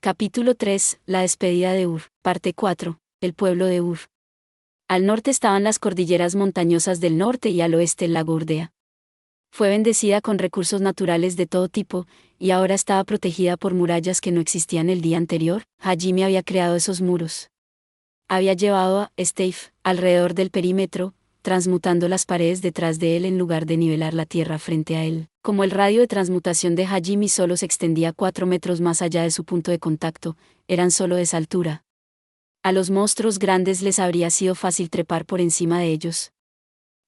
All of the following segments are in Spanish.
Capítulo 3. La despedida de Ur. Parte 4. El pueblo de Ur. Al norte estaban las cordilleras montañosas del norte y al oeste el lago Urdea. Fue bendecida con recursos naturales de todo tipo, y ahora estaba protegida por murallas que no existían el día anterior. Hajime había creado esos muros. Había llevado a Stave alrededor del perímetro, transmutando las paredes detrás de él en lugar de nivelar la tierra frente a él. Como el radio de transmutación de Hajime solo se extendía 4 metros más allá de su punto de contacto, eran solo de esa altura. A los monstruos grandes les habría sido fácil trepar por encima de ellos.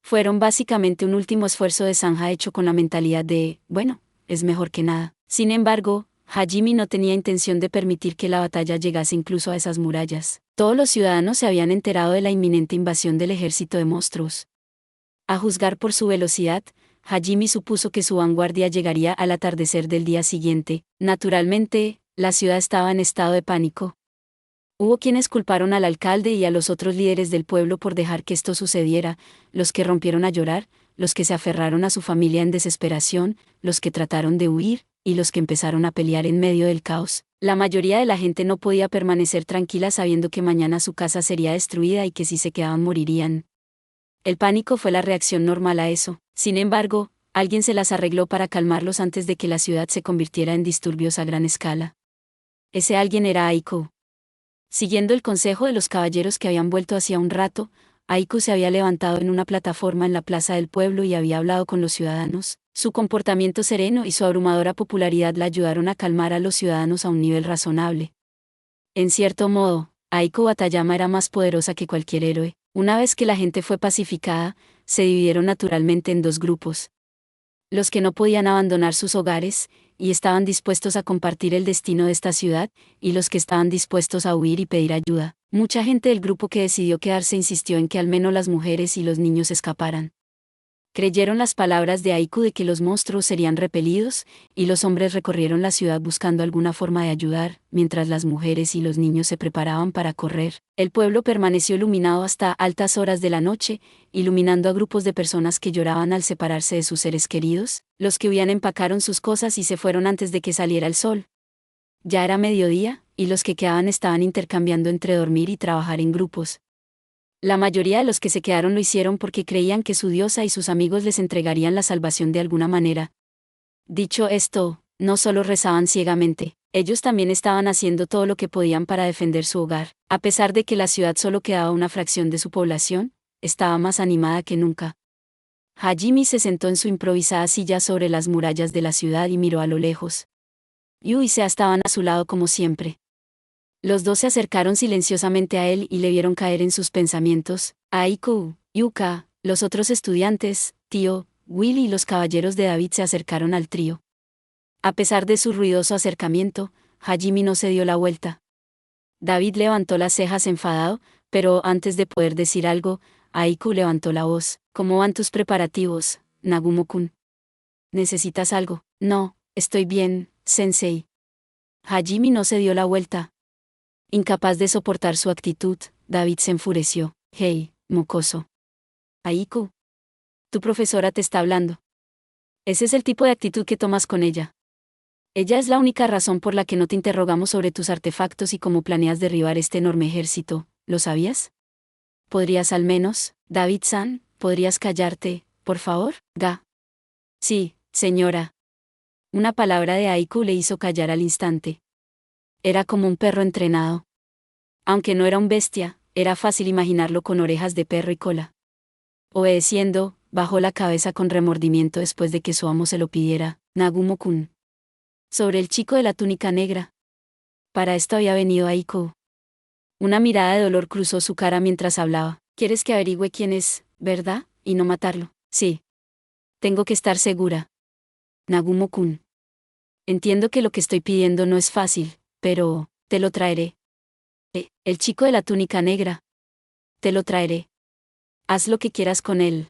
Fueron básicamente un último esfuerzo de zanja hecho con la mentalidad de, bueno, es mejor que nada. Sin embargo, Hajime no tenía intención de permitir que la batalla llegase incluso a esas murallas. Todos los ciudadanos se habían enterado de la inminente invasión del ejército de monstruos. A juzgar por su velocidad, Hajime supuso que su vanguardia llegaría al atardecer del día siguiente. Naturalmente, la ciudad estaba en estado de pánico. Hubo quienes culparon al alcalde y a los otros líderes del pueblo por dejar que esto sucediera, los que rompieron a llorar, los que se aferraron a su familia en desesperación, los que trataron de huir, y los que empezaron a pelear en medio del caos. La mayoría de la gente no podía permanecer tranquila sabiendo que mañana su casa sería destruida y que si se quedaban morirían. El pánico fue la reacción normal a eso. Sin embargo, alguien se las arregló para calmarlos antes de que la ciudad se convirtiera en disturbios a gran escala. Ese alguien era Aiko. Siguiendo el consejo de los caballeros que habían vuelto hacía un rato, Aiko se había levantado en una plataforma en la plaza del pueblo y había hablado con los ciudadanos. Su comportamiento sereno y su abrumadora popularidad la ayudaron a calmar a los ciudadanos a un nivel razonable. En cierto modo, Aiko Batayama era más poderosa que cualquier héroe. Una vez que la gente fue pacificada, se dividieron naturalmente en dos grupos. Los que no podían abandonar sus hogares, y estaban dispuestos a compartir el destino de esta ciudad, y los que estaban dispuestos a huir y pedir ayuda. Mucha gente del grupo que decidió quedarse insistió en que al menos las mujeres y los niños escaparan. Creyeron las palabras de Aiko de que los monstruos serían repelidos, y los hombres recorrieron la ciudad buscando alguna forma de ayudar, mientras las mujeres y los niños se preparaban para correr. El pueblo permaneció iluminado hasta altas horas de la noche, iluminando a grupos de personas que lloraban al separarse de sus seres queridos. Los que huían empacaron sus cosas y se fueron antes de que saliera el sol. Ya era mediodía, y los que quedaban estaban intercambiando entre dormir y trabajar en grupos. La mayoría de los que se quedaron lo hicieron porque creían que su diosa y sus amigos les entregarían la salvación de alguna manera. Dicho esto, no solo rezaban ciegamente, ellos también estaban haciendo todo lo que podían para defender su hogar. A pesar de que la ciudad solo quedaba una fracción de su población, estaba más animada que nunca. Hajime se sentó en su improvisada silla sobre las murallas de la ciudad y miró a lo lejos. Yu y Sea estaban a su lado como siempre. Los dos se acercaron silenciosamente a él y le vieron caer en sus pensamientos. Aiko, Yuka, los otros estudiantes, Tío, Will y los caballeros de David se acercaron al trío. A pesar de su ruidoso acercamiento, Hajime no se dio la vuelta. David levantó las cejas enfadado, pero antes de poder decir algo, Aiko levantó la voz. ¿Cómo van tus preparativos, Nagumo-kun? ¿Necesitas algo? No, estoy bien, sensei. Hajime no se dio la vuelta. Incapaz de soportar su actitud, David se enfureció. Hey, mocoso. Aiko. Tu profesora te está hablando. Ese es el tipo de actitud que tomas con ella. Ella es la única razón por la que no te interrogamos sobre tus artefactos y cómo planeas derribar este enorme ejército, ¿lo sabías? ¿Podrías al menos, David-san, podrías callarte, por favor? Ga. Sí, señora. Una palabra de Aiko le hizo callar al instante. Era como un perro entrenado. Aunque no era un bestia, era fácil imaginarlo con orejas de perro y cola. Obedeciendo, bajó la cabeza con remordimiento después de que su amo se lo pidiera. Nagumo-kun. Sobre el chico de la túnica negra. Para esto había venido Aiko. Una mirada de dolor cruzó su cara mientras hablaba. ¿Quieres que averigüe quién es, verdad, y no matarlo? Sí. Tengo que estar segura. Nagumo-kun. Entiendo que lo que estoy pidiendo no es fácil, pero te lo traeré. El chico de la túnica negra. Te lo traeré. Haz lo que quieras con él.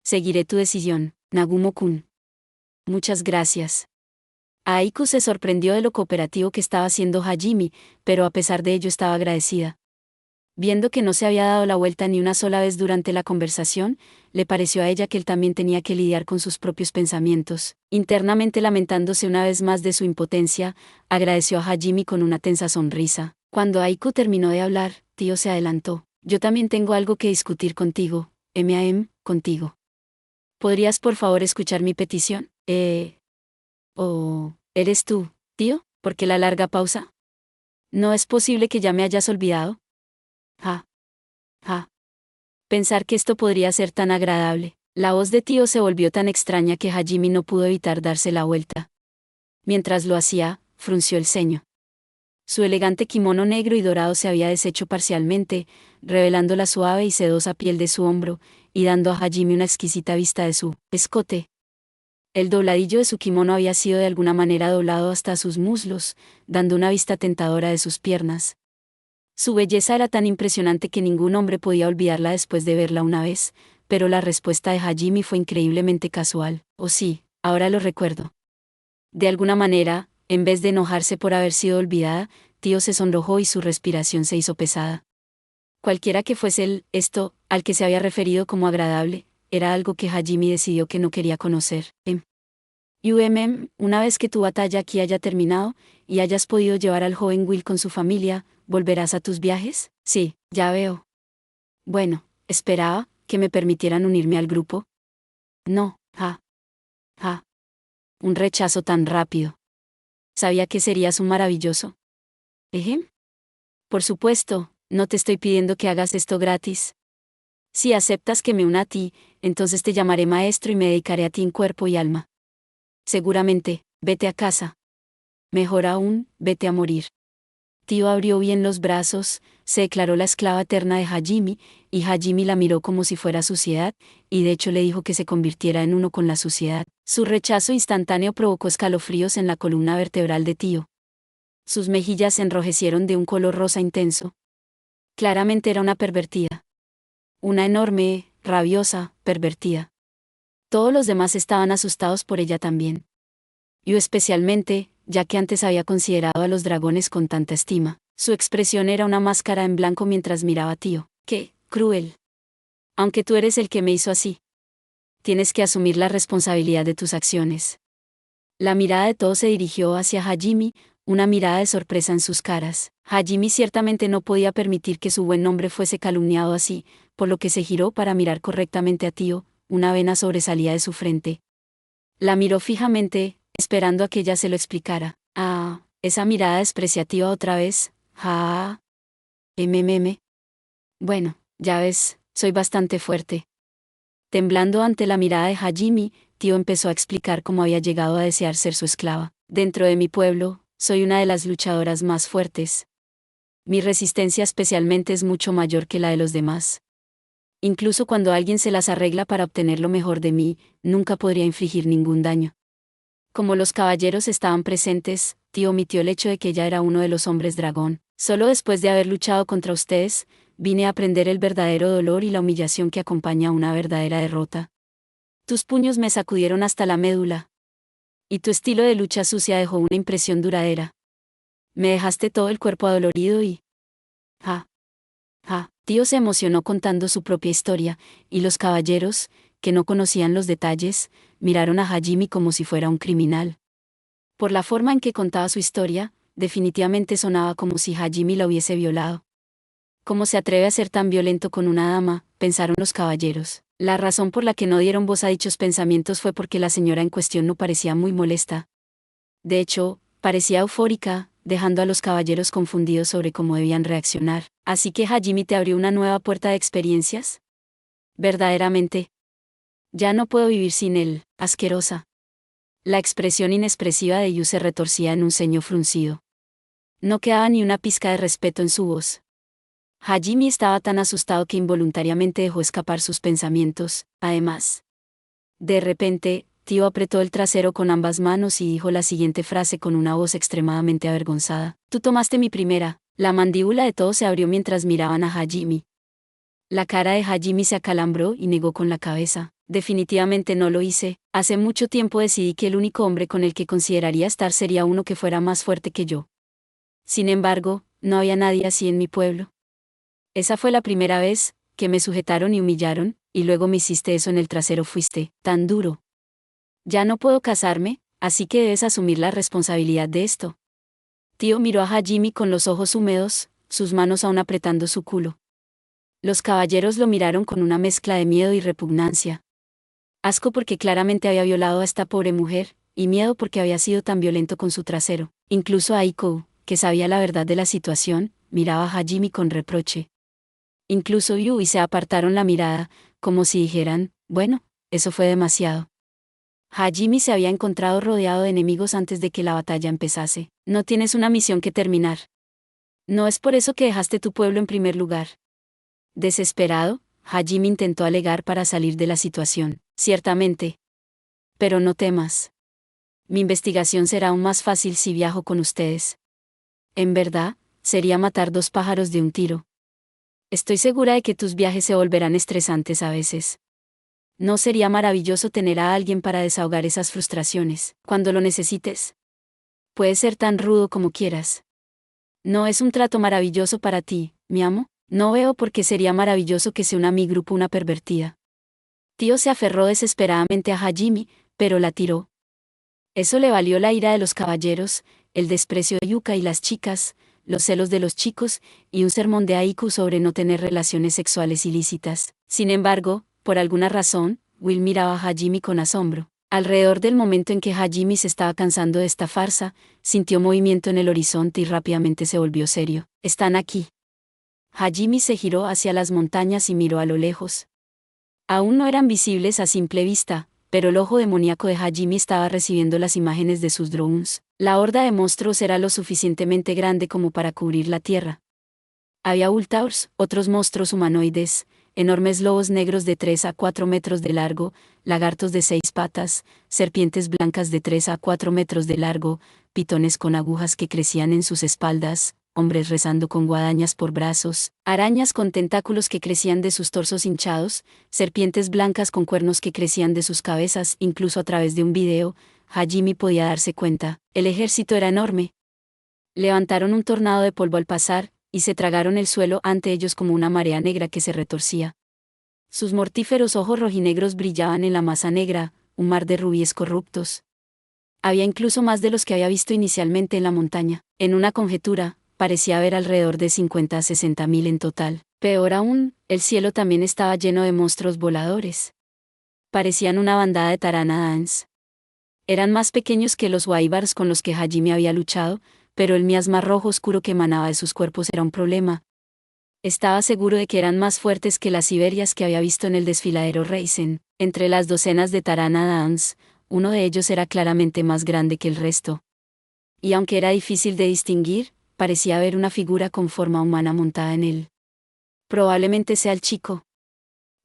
Seguiré tu decisión, Nagumo-kun. Muchas gracias. Aiko se sorprendió de lo cooperativo que estaba haciendo Hajime, pero a pesar de ello estaba agradecida. Viendo que no se había dado la vuelta ni una sola vez durante la conversación, le pareció a ella que él también tenía que lidiar con sus propios pensamientos. Internamente lamentándose una vez más de su impotencia, agradeció a Hajime con una tensa sonrisa. Cuando Aiko terminó de hablar, Tío se adelantó. Yo también tengo algo que discutir contigo, contigo. ¿Podrías por favor escuchar mi petición? ¿Eres tú, tío? ¿Por qué la larga pausa? ¿No es posible que ya me hayas olvidado? Ja. Ja. Pensar que esto podría ser tan agradable. La voz de tío se volvió tan extraña que Hajime no pudo evitar darse la vuelta. Mientras lo hacía, frunció el ceño. Su elegante kimono negro y dorado se había deshecho parcialmente, revelando la suave y sedosa piel de su hombro, y dando a Hajime una exquisita vista de su escote. El dobladillo de su kimono había sido de alguna manera doblado hasta sus muslos, dando una vista tentadora de sus piernas. Su belleza era tan impresionante que ningún hombre podía olvidarla después de verla una vez, pero la respuesta de Hajime fue increíblemente casual. Oh sí, ahora lo recuerdo. De alguna manera, en vez de enojarse por haber sido olvidada, Tío se sonrojó y su respiración se hizo pesada. Cualquiera que fuese esto, al que se había referido como agradable, era algo que Hajime decidió que no quería conocer. Una vez que tu batalla aquí haya terminado, y hayas podido llevar al joven Will con su familia, ¿volverás a tus viajes? Sí, ya veo. Bueno, esperaba que me permitieran unirme al grupo. No, ja. Un rechazo tan rápido. Sabía que serías un maravilloso. ¿Ejem? Por supuesto, no te estoy pidiendo que hagas esto gratis. Si aceptas que me una a ti, entonces te llamaré maestro y me dedicaré a ti en cuerpo y alma. Seguramente, vete a casa. Mejor aún, vete a morir. Tío abrió bien los brazos, se declaró la esclava eterna de Hajime, y Hajime la miró como si fuera suciedad, y de hecho le dijo que se convirtiera en uno con la suciedad. Su rechazo instantáneo provocó escalofríos en la columna vertebral de Tío. Sus mejillas se enrojecieron de un color rosa intenso. Claramente era una pervertida. Una enorme, rabiosa, pervertida. Todos los demás estaban asustados por ella también. Yo especialmente, ya que antes había considerado a los dragones con tanta estima. Su expresión era una máscara en blanco mientras miraba a Tío. ¡Qué cruel! Aunque tú eres el que me hizo así. Tienes que asumir la responsabilidad de tus acciones. La mirada de todos se dirigió hacia Hajime, una mirada de sorpresa en sus caras. Hajime ciertamente no podía permitir que su buen nombre fuese calumniado así, por lo que se giró para mirar correctamente a Tío, una vena sobresalía de su frente. La miró fijamente, esperando a que ella se lo explicara. Esa mirada despreciativa otra vez. Bueno, ya ves, soy bastante fuerte. Temblando ante la mirada de Hajime, Tío empezó a explicar cómo había llegado a desear ser su esclava. Dentro de mi pueblo, soy una de las luchadoras más fuertes. Mi resistencia especialmente es mucho mayor que la de los demás. Incluso cuando alguien se las arregla para obtener lo mejor de mí, nunca podría infligir ningún daño. Como los caballeros estaban presentes, Tío omitió el hecho de que ella era uno de los hombres dragón. Solo después de haber luchado contra ustedes, vine a aprender el verdadero dolor y la humillación que acompaña a una verdadera derrota. Tus puños me sacudieron hasta la médula. Y tu estilo de lucha sucia dejó una impresión duradera. Me dejaste todo el cuerpo adolorido y... Tío se emocionó contando su propia historia, y los caballeros, que no conocían los detalles, miraron a Hajime como si fuera un criminal. Por la forma en que contaba su historia, definitivamente sonaba como si Hajime la hubiese violado. ¿Cómo se atreve a ser tan violento con una dama?, pensaron los caballeros. La razón por la que no dieron voz a dichos pensamientos fue porque la señora en cuestión no parecía muy molesta. De hecho, parecía eufórica, dejando a los caballeros confundidos sobre cómo debían reaccionar. ¿Así que Hajime te abrió una nueva puerta de experiencias? Verdaderamente. Ya no puedo vivir sin él, asquerosa. La expresión inexpresiva de Yu se retorcía en un ceño fruncido. No quedaba ni una pizca de respeto en su voz. Hajime estaba tan asustado que involuntariamente dejó escapar sus pensamientos. Además, de repente, Tío apretó el trasero con ambas manos y dijo la siguiente frase con una voz extremadamente avergonzada. Tú tomaste mi primera. La mandíbula de todos se abrió mientras miraban a Hajime. La cara de Hajime se acalambró y negó con la cabeza. Definitivamente no lo hice. Hace mucho tiempo decidí que el único hombre con el que consideraría estar sería uno que fuera más fuerte que yo. Sin embargo, no había nadie así en mi pueblo. Esa fue la primera vez que me sujetaron y humillaron, y luego me hiciste eso en el trasero. Fuiste tan duro. Ya no puedo casarme, así que debes asumir la responsabilidad de esto. Tío miró a Hajime con los ojos húmedos, sus manos aún apretando su culo. Los caballeros lo miraron con una mezcla de miedo y repugnancia. Asco porque claramente había violado a esta pobre mujer, y miedo porque había sido tan violento con su trasero. Incluso Aiko, que sabía la verdad de la situación, miraba a Hajime con reproche. Incluso Yui se apartaron la mirada, como si dijeran, bueno, eso fue demasiado. Hajime se había encontrado rodeado de enemigos antes de que la batalla empezase. No tienes una misión que terminar. No es por eso que dejaste tu pueblo en primer lugar. Desesperado, Hajime intentó alegar para salir de la situación. Ciertamente. Pero no temas. Mi investigación será aún más fácil si viajo con ustedes. En verdad, sería matar dos pájaros de un tiro. Estoy segura de que tus viajes se volverán estresantes a veces. ¿No sería maravilloso tener a alguien para desahogar esas frustraciones, cuando lo necesites? Puedes ser tan rudo como quieras. ¿No es un trato maravilloso para ti, mi amo? No veo por qué sería maravilloso que se una a mi grupo una pervertida. Tío se aferró desesperadamente a Hajime, pero la tiró. Eso le valió la ira de los caballeros, el desprecio de Yuka y las chicas, los celos de los chicos, y un sermón de Aiku sobre no tener relaciones sexuales ilícitas. Sin embargo, por alguna razón, Will miraba a Hajime con asombro. Alrededor del momento en que Hajime se estaba cansando de esta farsa, sintió movimiento en el horizonte y rápidamente se volvió serio. Están aquí. Hajime se giró hacia las montañas y miró a lo lejos. Aún no eran visibles a simple vista, pero el ojo demoníaco de Hajime estaba recibiendo las imágenes de sus drones. La horda de monstruos era lo suficientemente grande como para cubrir la tierra. Había Ultaurs, otros monstruos humanoides, enormes lobos negros de 3 a 4 metros de largo, lagartos de 6 patas, serpientes blancas de 3 a 4 metros de largo, pitones con agujas que crecían en sus espaldas, hombres rezando con guadañas por brazos, arañas con tentáculos que crecían de sus torsos hinchados, serpientes blancas con cuernos que crecían de sus cabezas. Incluso a través de un video, Hajime podía darse cuenta, el ejército era enorme. Levantaron un tornado de polvo al pasar, y se tragaron el suelo ante ellos como una marea negra que se retorcía. Sus mortíferos ojos rojinegros brillaban en la masa negra, un mar de rubíes corruptos. Había incluso más de los que había visto inicialmente en la montaña. En una conjetura, parecía haber alrededor de 50 a 60.000 en total. Peor aún, el cielo también estaba lleno de monstruos voladores. Parecían una bandada de Taranadans. Eran más pequeños que los Waibars con los que Hajime había luchado, pero el miasma rojo oscuro que emanaba de sus cuerpos era un problema. Estaba seguro de que eran más fuertes que las siberias que había visto en el desfiladero Reisen. Entre las docenas de Taranadans, uno de ellos era claramente más grande que el resto. Y aunque era difícil de distinguir, parecía haber una figura con forma humana montada en él. Probablemente sea el chico.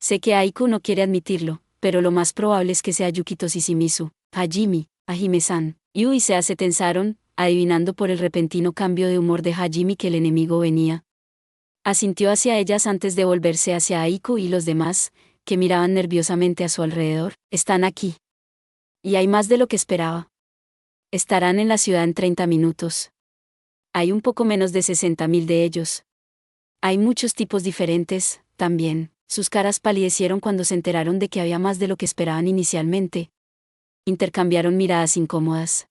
Sé que Aiku no quiere admitirlo, pero lo más probable es que sea Yukito Shimizu, Hajime, Hajime-san. Yu y Sea se tensaron, adivinando por el repentino cambio de humor de Hajime que el enemigo venía. Asintió hacia ellas antes de volverse hacia Aiku y los demás, que miraban nerviosamente a su alrededor. Están aquí. Y hay más de lo que esperaba. Estarán en la ciudad en 30 minutos. Hay un poco menos de 60.000 de ellos. Hay muchos tipos diferentes, también. Sus caras palidecieron cuando se enteraron de que había más de lo que esperaban inicialmente. Intercambiaron miradas incómodas.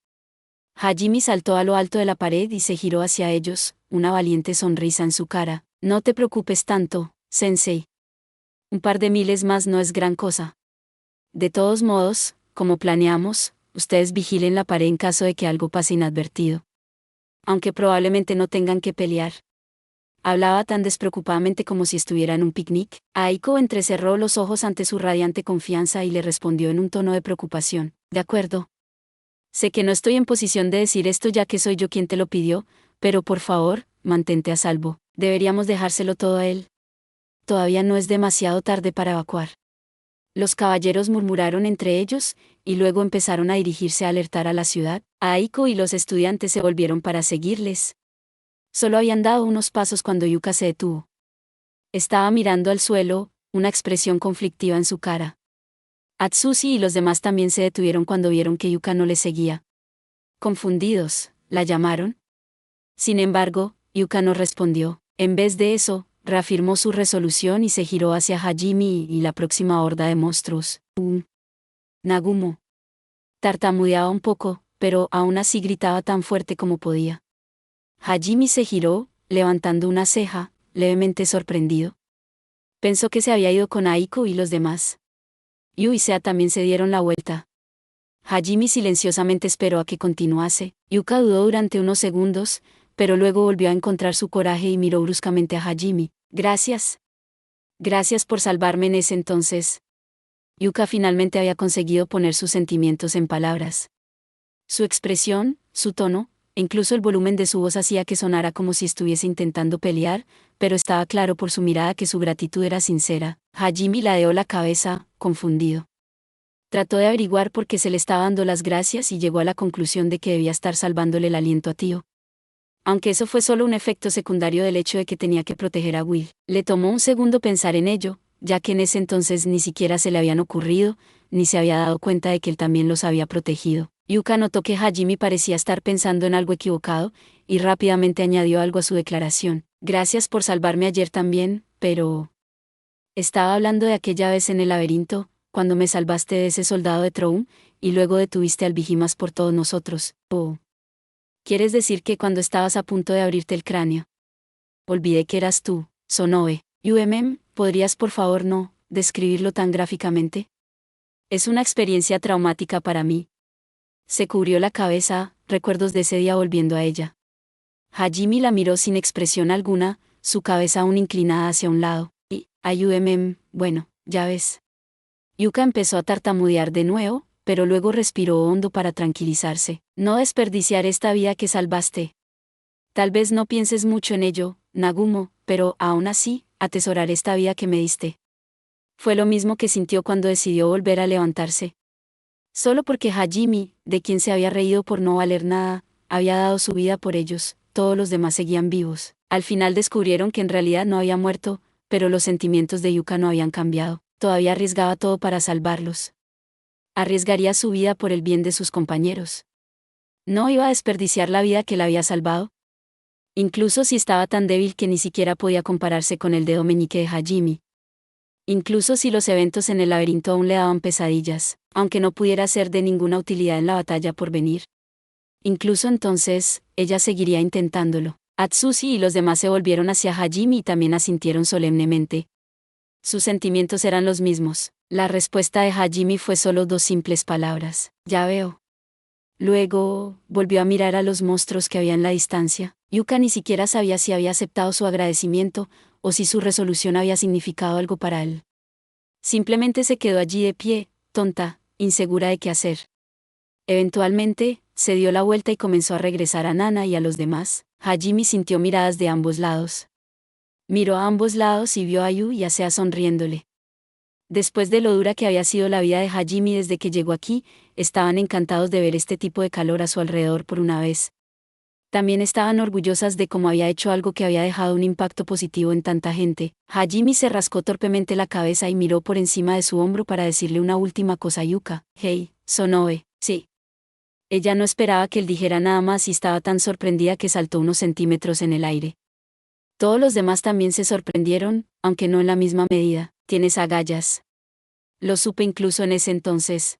Hajime saltó a lo alto de la pared y se giró hacia ellos, una valiente sonrisa en su cara. No te preocupes tanto, sensei. Un par de miles más no es gran cosa. De todos modos, como planeamos, ustedes vigilen la pared en caso de que algo pase inadvertido. Aunque probablemente no tengan que pelear. Hablaba tan despreocupadamente como si estuviera en un picnic. Aiko entrecerró los ojos ante su radiante confianza y le respondió en un tono de preocupación. De acuerdo. Sé que no estoy en posición de decir esto ya que soy yo quien te lo pidió, pero por favor, mantente a salvo. Deberíamos dejárselo todo a él. Todavía no es demasiado tarde para evacuar. Los caballeros murmuraron entre ellos, y luego empezaron a dirigirse a alertar a la ciudad. Aiko y los estudiantes se volvieron para seguirles. Solo habían dado unos pasos cuando Yuka se detuvo. Estaba mirando al suelo, una expresión conflictiva en su cara. Atsushi y los demás también se detuvieron cuando vieron que Yuka no les seguía. Confundidos, ¿la llamaron? Sin embargo, Yuka no respondió. En vez de eso, reafirmó su resolución y se giró hacia Hajime y la próxima horda de monstruos. Nagumo. Tartamudeaba un poco, pero aún así gritaba tan fuerte como podía. Hajime se giró, levantando una ceja, levemente sorprendido. Pensó que se había ido con Aiko y los demás. Yu y Sea también se dieron la vuelta. Hajime silenciosamente esperó a que continuase. Yuka dudó durante unos segundos, pero luego volvió a encontrar su coraje y miró bruscamente a Hajime. Gracias. Gracias por salvarme en ese entonces. Yuka finalmente había conseguido poner sus sentimientos en palabras. Su expresión, su tono, e incluso el volumen de su voz hacía que sonara como si estuviese intentando pelear, pero estaba claro por su mirada que su gratitud era sincera. Hajime ladeó la cabeza, confundido. Trató de averiguar por qué se le estaba dando las gracias y llegó a la conclusión de que debía estar salvándole el aliento a Tío. Aunque eso fue solo un efecto secundario del hecho de que tenía que proteger a Will. Le tomó un segundo pensar en ello, ya que en ese entonces ni siquiera se le habían ocurrido, ni se había dado cuenta de que él también los había protegido. Yuka notó que Hajime parecía estar pensando en algo equivocado, y rápidamente añadió algo a su declaración. Gracias por salvarme ayer también, pero... Estaba hablando de aquella vez en el laberinto, cuando me salvaste de ese soldado de Troum, y luego detuviste al Vigimas por todos nosotros. Oh. ¿Quieres decir que cuando estabas a punto de abrirte el cráneo? Olvidé que eras tú, Sonobe. ¿Podrías por favor no describirlo tan gráficamente? Es una experiencia traumática para mí. Se cubrió la cabeza, recuerdos de ese día volviendo a ella. Hajime la miró sin expresión alguna, su cabeza aún inclinada hacia un lado. Bueno, ya ves. Yuka empezó a tartamudear de nuevo, pero luego respiró hondo para tranquilizarse. No desperdiciar esta vida que salvaste. Tal vez no pienses mucho en ello, Nagumo, pero, aún así, atesoraré esta vida que me diste. Fue lo mismo que sintió cuando decidió volver a levantarse. Solo porque Hajime, de quien se había reído por no valer nada, había dado su vida por ellos, todos los demás seguían vivos. Al final descubrieron que en realidad no había muerto, pero los sentimientos de Yuka no habían cambiado. Todavía arriesgaba todo para salvarlos. Arriesgaría su vida por el bien de sus compañeros. ¿No iba a desperdiciar la vida que la había salvado? Incluso si estaba tan débil que ni siquiera podía compararse con el dedo meñique de Hajime. Incluso si los eventos en el laberinto aún le daban pesadillas, aunque no pudiera ser de ninguna utilidad en la batalla por venir. Incluso entonces, ella seguiría intentándolo. Atsushi y los demás se volvieron hacia Hajime y también asintieron solemnemente. Sus sentimientos eran los mismos. La respuesta de Hajime fue solo dos simples palabras. Ya veo. Luego, volvió a mirar a los monstruos que había en la distancia. Yuka ni siquiera sabía si había aceptado su agradecimiento, o si su resolución había significado algo para él. Simplemente se quedó allí de pie, tonta, insegura de qué hacer. Eventualmente, se dio la vuelta y comenzó a regresar a Nana y a los demás. Hajime sintió miradas de ambos lados. Miró a ambos lados y vio a Yu y a Sea sonriéndole. Después de lo dura que había sido la vida de Hajime desde que llegó aquí, estaban encantados de ver este tipo de calor a su alrededor por una vez. También estaban orgullosas de cómo había hecho algo que había dejado un impacto positivo en tanta gente. Hajime se rascó torpemente la cabeza y miró por encima de su hombro para decirle una última cosa a Yuka. Hey, Sonobe, sí. Ella no esperaba que él dijera nada más y estaba tan sorprendida que saltó unos centímetros en el aire. Todos los demás también se sorprendieron, aunque no en la misma medida. Tienes agallas. Lo supe incluso en ese entonces.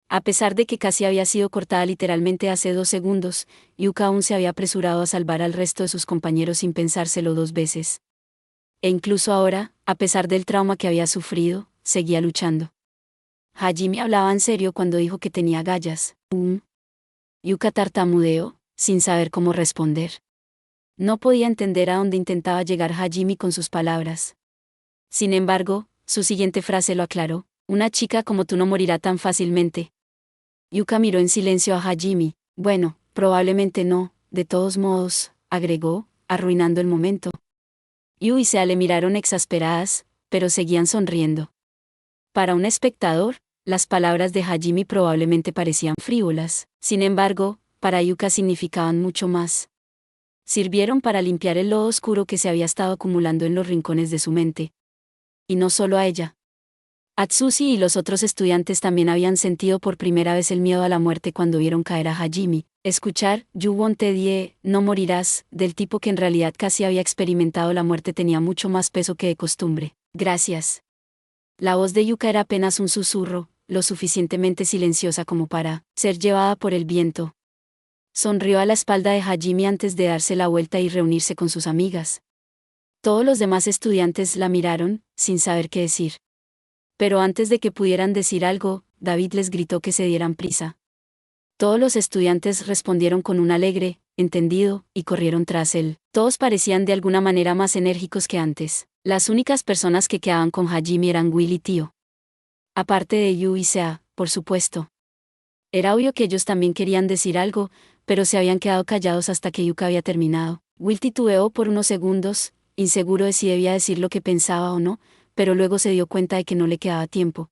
A pesar de que casi había sido cortada literalmente hace 2 segundos, Yuka aún se había apresurado a salvar al resto de sus compañeros sin pensárselo 2 veces. E incluso ahora, a pesar del trauma que había sufrido, seguía luchando. Hajime hablaba en serio cuando dijo que tenía agallas. Yuka tartamudeó, sin saber cómo responder. No podía entender a dónde intentaba llegar Hajime con sus palabras. Sin embargo, su siguiente frase lo aclaró. Una chica como tú no morirá tan fácilmente. Yuka miró en silencio a Hajime. Bueno, probablemente no, de todos modos, agregó, arruinando el momento. Yu y Sea le miraron exasperadas, pero seguían sonriendo. Para un espectador, las palabras de Hajime probablemente parecían frívolas. Sin embargo, para Yuka significaban mucho más. Sirvieron para limpiar el lodo oscuro que se había estado acumulando en los rincones de su mente. Y no solo a ella. Atsushi y los otros estudiantes también habían sentido por primera vez el miedo a la muerte cuando vieron caer a Hajime. Escuchar, "You won't die", no morirás, del tipo que en realidad casi había experimentado la muerte tenía mucho más peso que de costumbre. Gracias. La voz de Yuka era apenas un susurro, lo suficientemente silenciosa como para ser llevada por el viento. Sonrió a la espalda de Hajime antes de darse la vuelta y reunirse con sus amigas. Todos los demás estudiantes la miraron, sin saber qué decir. Pero antes de que pudieran decir algo, David les gritó que se dieran prisa. Todos los estudiantes respondieron con un alegre, entendido, y corrieron tras él. Todos parecían de alguna manera más enérgicos que antes. Las únicas personas que quedaban con Hajime eran Will y Tio. Aparte de Yu y Sea, por supuesto. Era obvio que ellos también querían decir algo, pero se habían quedado callados hasta que Yuka había terminado. Will titubeó por unos segundos, inseguro de si debía decir lo que pensaba o no, pero luego se dio cuenta de que no le quedaba tiempo.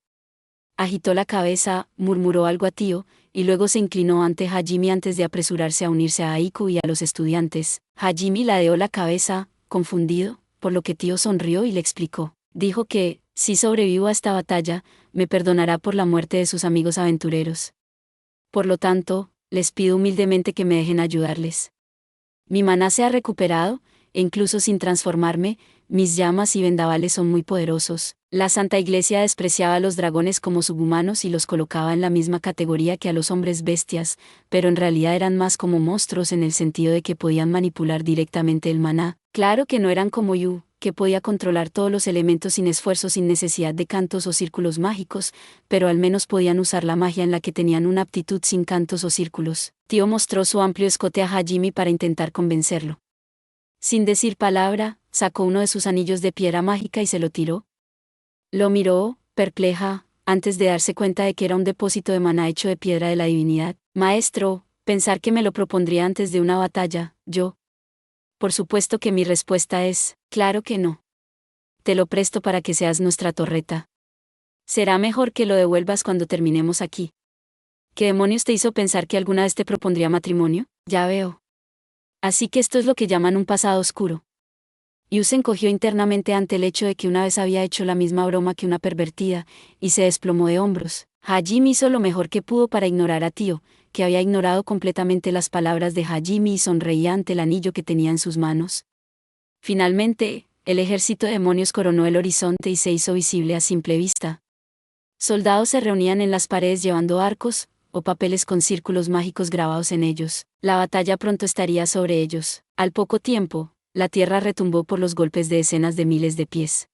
Agitó la cabeza, murmuró algo a Tio, y luego se inclinó ante Hajime antes de apresurarse a unirse a Aiku y a los estudiantes. Hajime ladeó la cabeza, confundido, por lo que Tio sonrió y le explicó. Dijo que, si sobrevivo a esta batalla, me perdonará por la muerte de sus amigos aventureros. Por lo tanto, les pido humildemente que me dejen ayudarles. Mi maná se ha recuperado, e incluso sin transformarme, mis llamas y vendavales son muy poderosos. La Santa Iglesia despreciaba a los dragones como subhumanos y los colocaba en la misma categoría que a los hombres bestias, pero en realidad eran más como monstruos en el sentido de que podían manipular directamente el maná. Claro que no eran como Yu, que podía controlar todos los elementos sin esfuerzo, sin necesidad de cantos o círculos mágicos, pero al menos podían usar la magia en la que tenían una aptitud sin cantos o círculos. Tio mostró su amplio escote a Hajime para intentar convencerlo. Sin decir palabra, sacó uno de sus anillos de piedra mágica y se lo tiró. Lo miró, perpleja, antes de darse cuenta de que era un depósito de maná hecho de piedra de la divinidad. Maestro, pensar que me lo propondría antes de una batalla, yo. Por supuesto que mi respuesta es, claro que no. Te lo presto para que seas nuestra torreta. Será mejor que lo devuelvas cuando terminemos aquí. ¿Qué demonios te hizo pensar que alguna vez te propondría matrimonio? Ya veo. Así que esto es lo que llaman un pasado oscuro. Yu se encogió internamente ante el hecho de que una vez había hecho la misma broma que una pervertida, y se desplomó de hombros. Hajime hizo lo mejor que pudo para ignorar a Tio, que había ignorado completamente las palabras de Hajime y sonreía ante el anillo que tenía en sus manos. Finalmente, el ejército de demonios coronó el horizonte y se hizo visible a simple vista. Soldados se reunían en las paredes llevando arcos, o papeles con círculos mágicos grabados en ellos. La batalla pronto estaría sobre ellos. Al poco tiempo, la tierra retumbó por los golpes de decenas de miles de pies.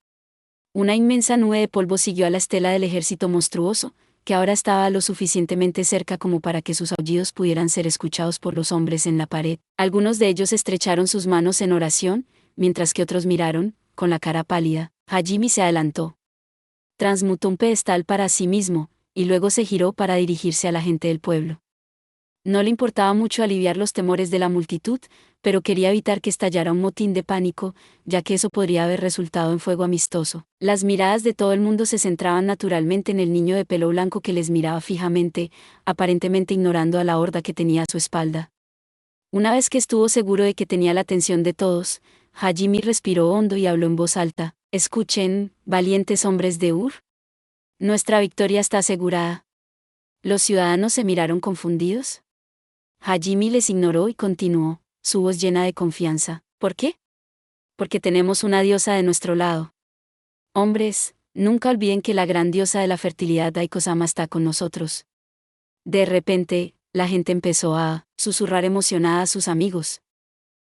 Una inmensa nube de polvo siguió a la estela del ejército monstruoso, que ahora estaba lo suficientemente cerca como para que sus aullidos pudieran ser escuchados por los hombres en la pared. Algunos de ellos estrecharon sus manos en oración, mientras que otros miraron, con la cara pálida. Hajime se adelantó. Transmutó un pedestal para sí mismo, y luego se giró para dirigirse a la gente del pueblo. No le importaba mucho aliviar los temores de la multitud, pero quería evitar que estallara un motín de pánico, ya que eso podría haber resultado en fuego amistoso. Las miradas de todo el mundo se centraban naturalmente en el niño de pelo blanco que les miraba fijamente, aparentemente ignorando a la horda que tenía a su espalda. Una vez que estuvo seguro de que tenía la atención de todos, Hajime respiró hondo y habló en voz alta. Escuchen, valientes hombres de Ur. Nuestra victoria está asegurada. Los ciudadanos se miraron confundidos. Hajime les ignoró y continuó, su voz llena de confianza. ¿Por qué? Porque tenemos una diosa de nuestro lado. Hombres, nunca olviden que la gran diosa de la fertilidad Daiko-sama está con nosotros. De repente, la gente empezó a susurrar emocionada a sus amigos.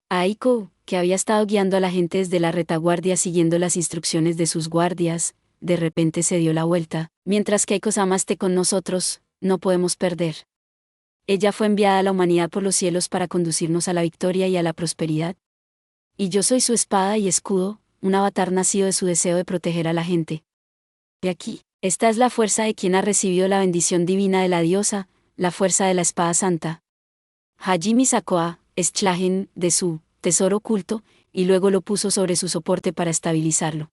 Aiko, que había estado guiando a la gente desde la retaguardia siguiendo las instrucciones de sus guardias, de repente se dio la vuelta. Mientras que Aiko-sama esté con nosotros, no podemos perder. Ella fue enviada a la humanidad por los cielos para conducirnos a la victoria y a la prosperidad. Y yo soy su espada y escudo, un avatar nacido de su deseo de proteger a la gente. Y aquí, esta es la fuerza de quien ha recibido la bendición divina de la diosa, la fuerza de la espada santa. Hajime sacó a Schlagen de su tesoro oculto, y luego lo puso sobre su soporte para estabilizarlo.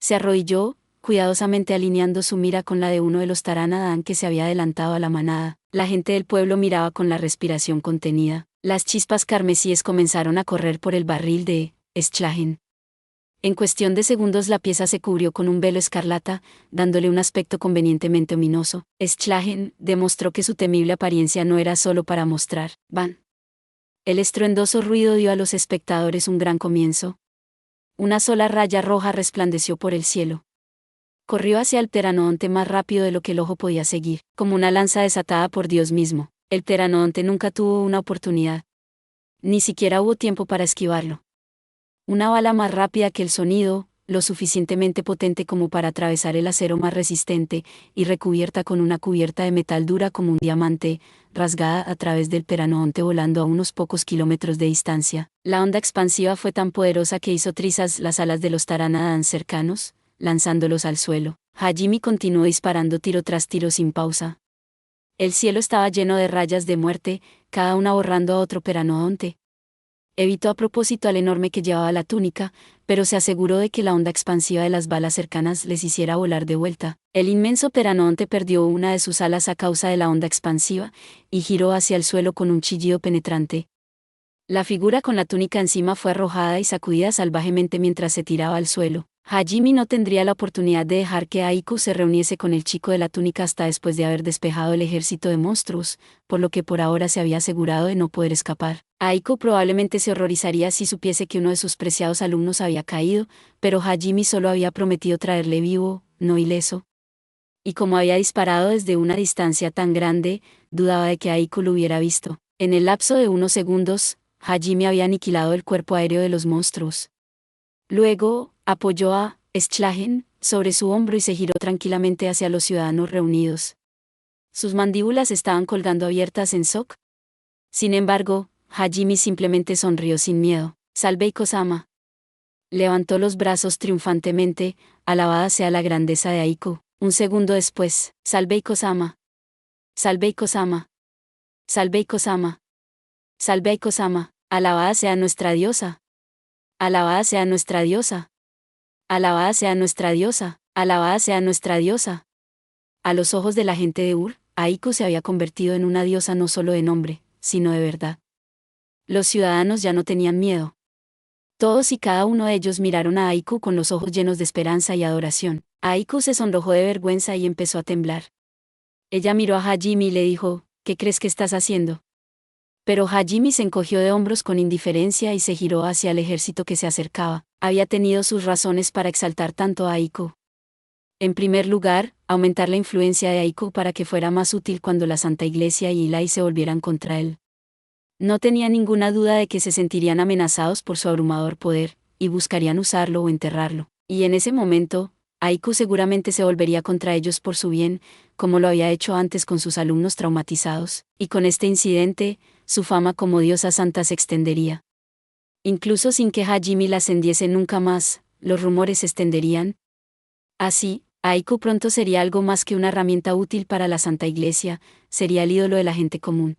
Se arrodilló, cuidadosamente alineando su mira con la de uno de los Taranadán que se había adelantado a la manada. La gente del pueblo miraba con la respiración contenida. Las chispas carmesíes comenzaron a correr por el barril de Schlagen. En cuestión de segundos la pieza se cubrió con un velo escarlata, dándole un aspecto convenientemente ominoso. Schlagen demostró que su temible apariencia no era solo para mostrar van. El estruendoso ruido dio a los espectadores un gran comienzo. Una sola raya roja resplandeció por el cielo. Corrió hacia el pteranodonte más rápido de lo que el ojo podía seguir, como una lanza desatada por Dios mismo. El pteranodonte nunca tuvo una oportunidad. Ni siquiera hubo tiempo para esquivarlo. Una bala más rápida que el sonido, lo suficientemente potente como para atravesar el acero más resistente, y recubierta con una cubierta de metal dura como un diamante, rasgada a través del pteranodonte volando a unos pocos kilómetros de distancia. La onda expansiva fue tan poderosa que hizo trizas las alas de los pteranodons cercanos, lanzándolos al suelo. Hajime continuó disparando tiro tras tiro sin pausa. El cielo estaba lleno de rayas de muerte, cada una borrando a otro pteranodonte. Evitó a propósito al enorme que llevaba la túnica, pero se aseguró de que la onda expansiva de las balas cercanas les hiciera volar de vuelta. El inmenso pteranodonte perdió una de sus alas a causa de la onda expansiva, y giró hacia el suelo con un chillido penetrante. La figura con la túnica encima fue arrojada y sacudida salvajemente mientras se tiraba al suelo. Hajime no tendría la oportunidad de dejar que Aiko se reuniese con el chico de la túnica hasta después de haber despejado el ejército de monstruos, por lo que por ahora se había asegurado de no poder escapar. Aiko probablemente se horrorizaría si supiese que uno de sus preciados alumnos había caído, pero Hajime solo había prometido traerle vivo, no ileso. Y como había disparado desde una distancia tan grande, dudaba de que Aiko lo hubiera visto. En el lapso de unos segundos, Hajime había aniquilado el cuerpo aéreo de los monstruos. Luego, apoyó a Schlagen sobre su hombro y se giró tranquilamente hacia los ciudadanos reunidos. Sus mandíbulas estaban colgando abiertas en shock. Sin embargo, Hajime simplemente sonrió sin miedo. Salveiko-sama. Levantó los brazos triunfantemente, alabada sea la grandeza de Aiko. Un segundo después, Salveiko-sama. Salveiko-sama. Salveiko-sama. Salveiko-sama. Alabada sea nuestra diosa. Alabada sea nuestra diosa. Alabada sea nuestra diosa. Alabada sea nuestra diosa. A los ojos de la gente de Ur, Aiko se había convertido en una diosa no solo de nombre, sino de verdad. Los ciudadanos ya no tenían miedo. Todos y cada uno de ellos miraron a Aiko con los ojos llenos de esperanza y adoración. Aiko se sonrojó de vergüenza y empezó a temblar. Ella miró a Hajime y le dijo, ¿qué crees que estás haciendo? Pero Hajime se encogió de hombros con indiferencia y se giró hacia el ejército que se acercaba. Había tenido sus razones para exaltar tanto a Aiko. En primer lugar, aumentar la influencia de Aiko para que fuera más útil cuando la Santa Iglesia y Ilai se volvieran contra él. No tenía ninguna duda de que se sentirían amenazados por su abrumador poder, y buscarían usarlo o enterrarlo. Y en ese momento, Aiko seguramente se volvería contra ellos por su bien, como lo había hecho antes con sus alumnos traumatizados, y con este incidente, su fama como diosa santa se extendería. Incluso sin que Hajime la ascendiese nunca más, los rumores se extenderían. Así, Aiko pronto sería algo más que una herramienta útil para la Santa Iglesia, sería el ídolo de la gente común.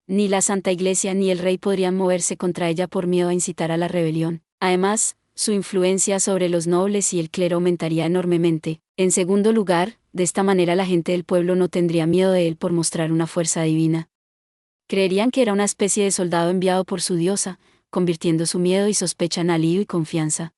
Ni la Santa Iglesia ni el rey podrían moverse contra ella por miedo a incitar a la rebelión. Además, su influencia sobre los nobles y el clero aumentaría enormemente. En segundo lugar, de esta manera la gente del pueblo no tendría miedo de él por mostrar una fuerza divina. Creerían que era una especie de soldado enviado por su diosa, convirtiendo su miedo y sospecha en alivio y confianza.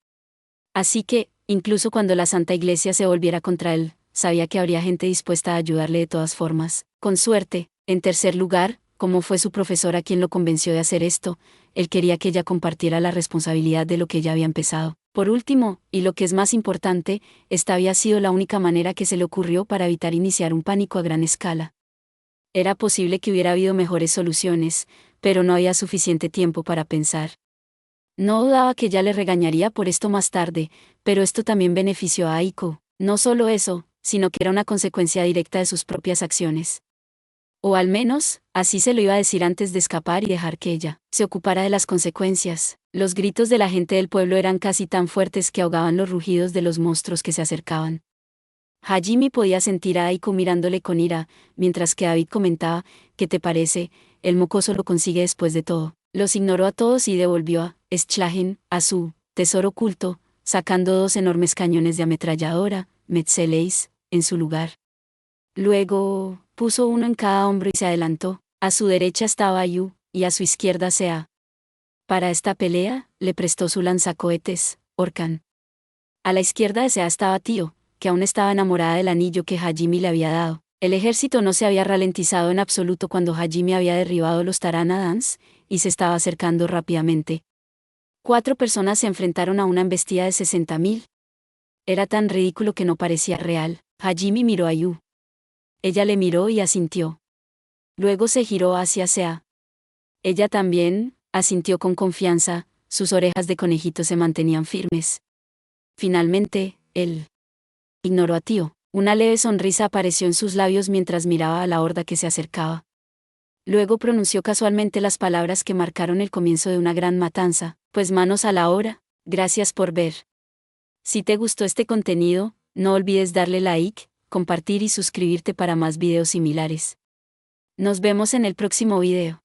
Así que, incluso cuando la Santa Iglesia se volviera contra él, sabía que habría gente dispuesta a ayudarle de todas formas. Con suerte, en tercer lugar, como fue su profesora quien lo convenció de hacer esto, él quería que ella compartiera la responsabilidad de lo que ella había empezado. Por último, y lo que es más importante, esta había sido la única manera que se le ocurrió para evitar iniciar un pánico a gran escala. Era posible que hubiera habido mejores soluciones, pero no había suficiente tiempo para pensar. No dudaba que ella le regañaría por esto más tarde, pero esto también benefició a Aiko. No solo eso, sino que era una consecuencia directa de sus propias acciones. O al menos, así se lo iba a decir antes de escapar y dejar que ella se ocupara de las consecuencias. Los gritos de la gente del pueblo eran casi tan fuertes que ahogaban los rugidos de los monstruos que se acercaban. Hajime podía sentir a Aiko mirándole con ira, mientras que David comentaba, ¿qué te parece? El mocoso lo consigue después de todo. Los ignoró a todos y devolvió a Schlagen, a su tesoro oculto, sacando 2 enormes cañones de ametralladora, Metzeleis, en su lugar. Luego, puso uno en cada hombro y se adelantó. A su derecha estaba Yu, y a su izquierda Sea. Para esta pelea, le prestó su lanzacohetes, Orcan. A la izquierda de Sea estaba Tío, que aún estaba enamorada del anillo que Hajime le había dado. El ejército no se había ralentizado en absoluto cuando Hajime había derribado los Taranadans, y se estaba acercando rápidamente. 4 personas se enfrentaron a una embestida de 60.000. Era tan ridículo que no parecía real. Hajime miró a Yu. Ella le miró y asintió. Luego se giró hacia Sea. Ella también asintió con confianza, sus orejas de conejito se mantenían firmes. Finalmente, él ignoró a Tío. Una leve sonrisa apareció en sus labios mientras miraba a la horda que se acercaba. Luego pronunció casualmente las palabras que marcaron el comienzo de una gran matanza: pues manos a la obra. Gracias por ver. Si te gustó este contenido, no olvides darle like, compartir y suscribirte para más videos similares. Nos vemos en el próximo video.